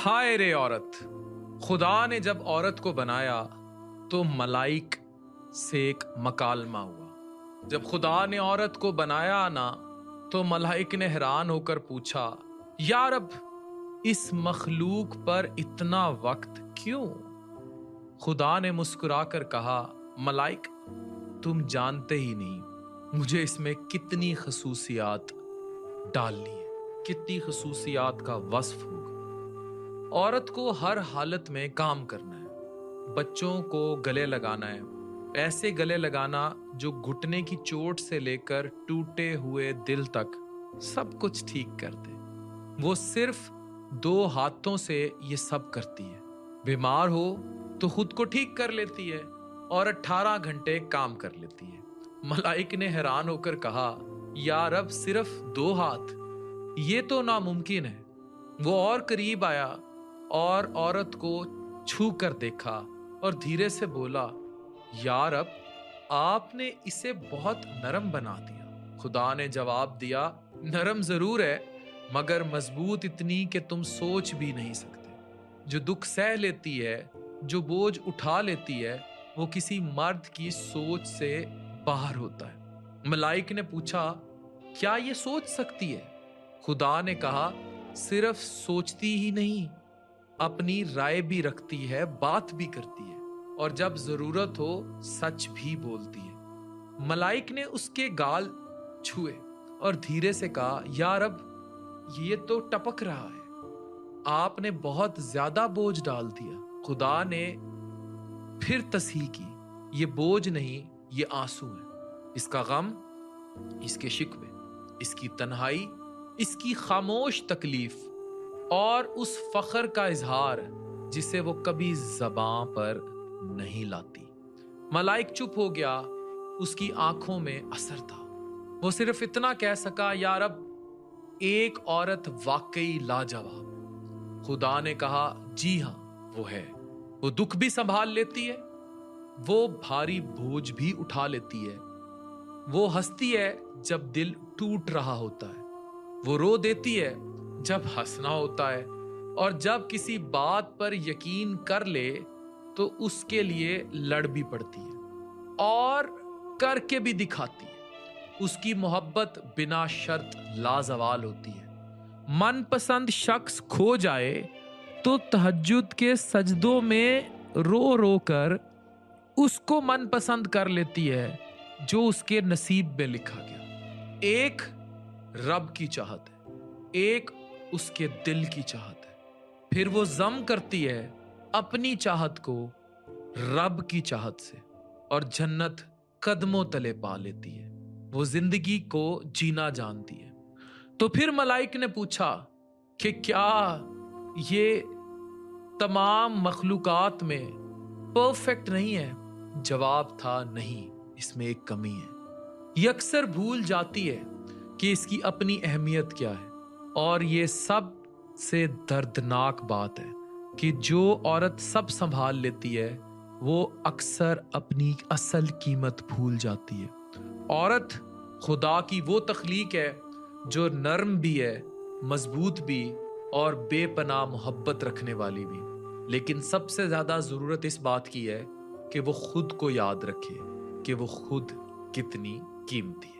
ہائے رے عورت، خدا نے جب عورت کو بنایا تو ملائک سے ایک مکالمہ ہوا۔ جب خدا نے عورت کو بنایا نا تو ملائک نے حیران ہو کر پوچھا، یا رب اس مخلوق پر اتنا وقت کیوں؟ خدا نے مسکرا کر کہا، ملائک تم جانتے ہی نہیں مجھے اس میں کتنی خصوصیات ڈالنی ہے، کتنی خصوصیات کا وصف ہوگا۔ عورت کو ہر حالت میں کام کرنا ہے، بچوں کو گلے لگانا ہے، ایسے گلے لگانا جو گھٹنے کی چوٹ سے لے کر ٹوٹے ہوئے دل تک سب کچھ ٹھیک کر دے۔ وہ صرف 2 ہاتھوں سے یہ سب کرتی ہے، بیمار ہو تو خود کو ٹھیک کر لیتی ہے اور 18 گھنٹے کام کر لیتی ہے۔ ملائک نے حیران ہو کر کہا، یا رب صرف 2 ہاتھ، یہ تو ناممکن ہے۔ وہ اور قریب آیا اور عورت کو چھو کر دیکھا اور دھیرے سے بولا، یا رب آپ نے اسے بہت نرم بنا دیا۔ خدا نے جواب دیا، نرم ضرور ہے مگر مضبوط اتنی کہ تم سوچ بھی نہیں سکتے۔ جو دکھ سہ لیتی ہے، جو بوجھ اٹھا لیتی ہے، وہ کسی مرد کی سوچ سے باہر ہوتا ہے۔ ملائک نے پوچھا، کیا یہ سوچ سکتی ہے؟ خدا نے کہا، صرف سوچتی ہی نہیں، اپنی رائے بھی رکھتی ہے، بات بھی کرتی ہے، اور جب ضرورت ہو سچ بھی بولتی ہے۔ ملائک نے اس کے گال چھوئے اور دھیرے سے کہا، یا رب یہ تو ٹپک رہا ہے، آپ نے بہت زیادہ بوجھ ڈال دیا۔ خدا نے پھر تصحیح کی، یہ بوجھ نہیں، یہ آنسو ہے، اس کا غم، اس کے شکوے، اس کی تنہائی، اس کی خاموش تکلیف اور اس فخر کا اظہار جسے وہ کبھی زباں پر نہیں لاتی۔ ملائک چپ ہو گیا، اس کی آنکھوں میں اثر تھا۔ وہ صرف اتنا کہہ سکا، یا رب ایک عورت واقعی لاجواب۔ خدا نے کہا، جی ہاں وہ ہے، وہ دکھ بھی سنبھال لیتی ہے، وہ بھاری بوجھ بھی اٹھا لیتی ہے، وہ ہنستی ہے جب دل ٹوٹ رہا ہوتا ہے، وہ رو دیتی ہے جب ہنسنا ہوتا ہے، اور جب کسی بات پر یقین کر لے تو اس کے لیے لڑ بھی پڑتی ہے اور کر کے بھی دکھاتی ہے۔ اس کی محبت بنا شرط لازوال ہوتی ہے۔ من پسند شخص کھو جائے تو تہجد کے سجدوں میں رو رو کر اس کو من پسند کر لیتی ہے جو اس کے نصیب میں لکھا گیا۔ ایک رب کی چاہت ہے، ایک اس کے دل کی چاہت ہے، پھر وہ ضم کرتی ہے اپنی چاہت کو رب کی چاہت سے اور جنت قدموں تلے پا لیتی ہے۔ وہ زندگی کو جینا جانتی ہے۔ تو پھر ملائک نے پوچھا کہ کیا یہ تمام مخلوقات میں پرفیکٹ نہیں ہے؟ جواب تھا، نہیں، اس میں ایک کمی ہے۔ یہ اکثر بھول جاتی ہے کہ اس کی اپنی اہمیت کیا ہے، اور یہ سب سے دردناک بات ہے کہ جو عورت سب سنبھال لیتی ہے وہ اکثر اپنی اصل قیمت بھول جاتی ہے۔ عورت خدا کی وہ تخلیق ہے جو نرم بھی ہے، مضبوط بھی، اور بے پناہ محبت رکھنے والی بھی، لیکن سب سے زیادہ ضرورت اس بات کی ہے کہ وہ خود کو یاد رکھے کہ وہ خود کتنی قیمتی ہے۔